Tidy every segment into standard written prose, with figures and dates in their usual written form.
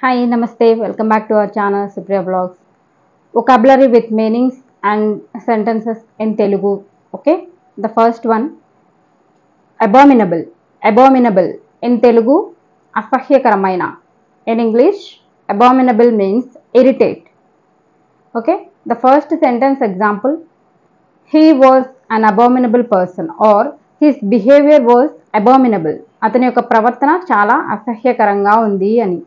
Hi, Namaste. Welcome back to our channel Supriya Vlogs. Vocabulary with meanings and sentences in Telugu. Okay, the first one, abominable. Abominable in Telugu, అసహ్యకరమైన. In English, abominable means irritate. Okay, the first sentence example, he was an abominable person or his behavior was abominable. అతని యొక్క ప్రవర్తన చాలా అసహ్యకరంగా ఉంది అని.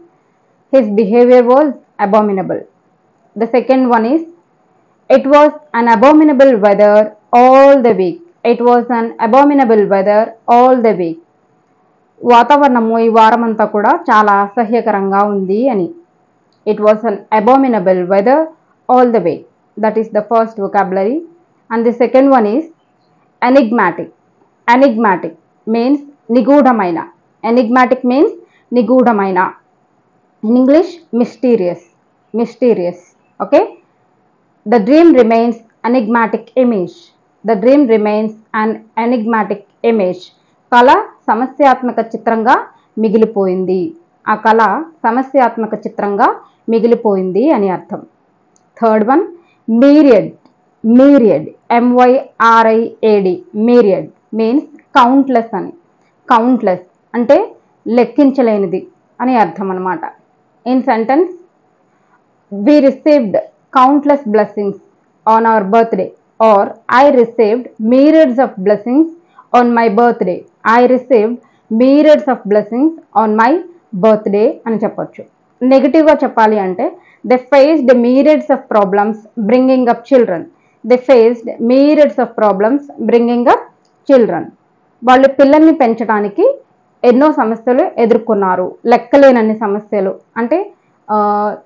His behavior was abominable. The second one is, it was an abominable weather all the week. It was an abominable weather all the week. వాతావరణము ఈ వారమంతా కూడా చాలా అసహ్యకరంగా ఉంది అని. It was an abominable weather all the week. That is the first vocabulary. And the second one is enigmatic. Enigmatic means నిగూఢమైన. Enigmatic means నిగూఢమైన. In English, mysterious. Mysterious. Okay. The dream remains enigmatic image. The dream remains an enigmatic image. కళ సమస్యాత్మక చిత్రంగా మిగిలిపోయింది. ఆ కళ సమస్యాత్మక చిత్రంగా మిగిలిపోయింది అని అర్థం. Third one, myriad. Myriad. MYRIAD. Myriad means countless అని. Countless అంటే లెక్కించలేనిది అని అర్థం అన్నమాట. In sentence, we received countless blessings on our birthday, or I received myriads of blessings on my birthday. I received myriads of blessings on my birthday అని చెప్పొచ్చు. నెగిటివ్గా చెప్పాలి అంటే, they faced myriads of problems bringing up children. They faced myriads of problems bringing up children. వాళ్ళు పిల్లల్ని పెంచడానికి ఎన్నో సమస్యలు ఎదుర్కొన్నారు. లెక్కలేనన్ని సమస్యలు. అంటే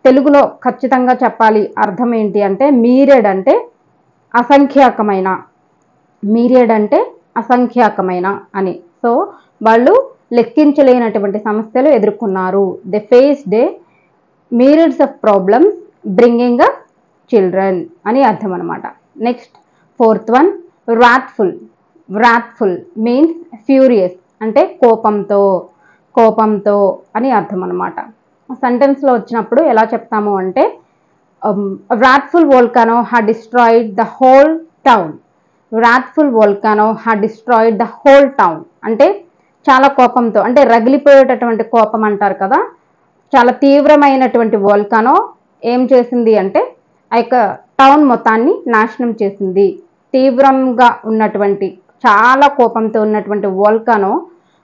తెలుగులో ఖచ్చితంగా చెప్పాలి అర్థం ఏంటి అంటే, మీరియడ్ అంటే అసంఖ్యాకమైన. మీరియడ్ అంటే అసంఖ్యాకమైన అని. సో వాళ్ళు లెక్కించలేనటువంటి సమస్యలు ఎదుర్కొన్నారు. They faced myriads of problems bringing up children అని అర్థం అనమాట. Next fourth one, wrathful. Wrathful means furious అంటే కోపంతో. కోపంతో అని అర్థం అనమాట. సెంటెన్స్లో వచ్చినప్పుడు ఎలా చెప్తాము అంటే, wrathful volcano had destroyed the whole town. Wrathful volcano had destroyed the whole town అంటే చాలా కోపంతో, అంటే రగిలిపోయేటటువంటి కోపం అంటారు కదా. చాలా తీవ్రమైనటువంటి వోల్కానో ఏం చేసింది అంటే ఆ యొక్క టౌన్ మొత్తాన్ని నాశనం చేసింది. తీవ్రంగా ఉన్నటువంటి, చాలా కోపంతో ఉన్నటువంటి వోల్కానో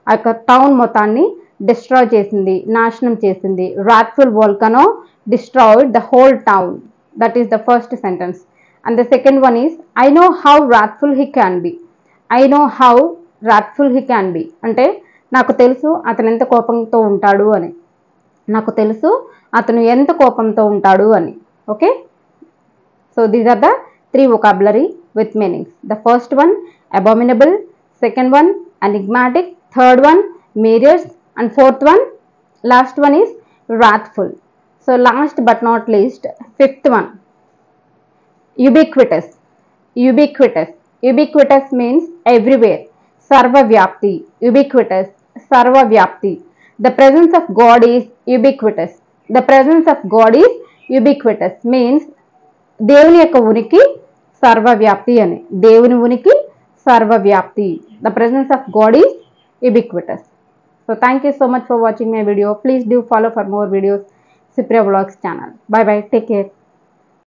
ఆ యొక్క టౌన్ మొత్తాన్ని డిస్ట్రాయ్ చేసింది, నాశనం చేసింది. wrathful volcano destroyed the whole town. That is the first sentence. And the second one is, I know how wrathful he can be. I know how wrathful he can be అంటే నాకు తెలుసు అతను ఎంత కోపంతో ఉంటాడు అని. నాకు తెలుసు అతను ఎంత కోపంతో ఉంటాడు అని. Okay, so these are the 3 vocabulary with meanings. The first one, abominable. Second one, enigmatic. Third one, myriads. And fourth one, last one is wrathful. So last but not least, fifth one, ubiquitous. Ubiquitous. Ubiquitous means everywhere. Sarvavyapti. Ubiquitous. Sarvavyapti. The presence of God is ubiquitous. The presence of God is ubiquitous means దేవుని యొక్క ఉనికి సర్వవ్యాప్తి అని. దేవుని ఉనికి సర్వవ్యాప్తి. The presence of God is ubiquitous. So thank you so much for watching my video. Please do follow for more videos Supriya Vlogs channel. Bye bye. Take care.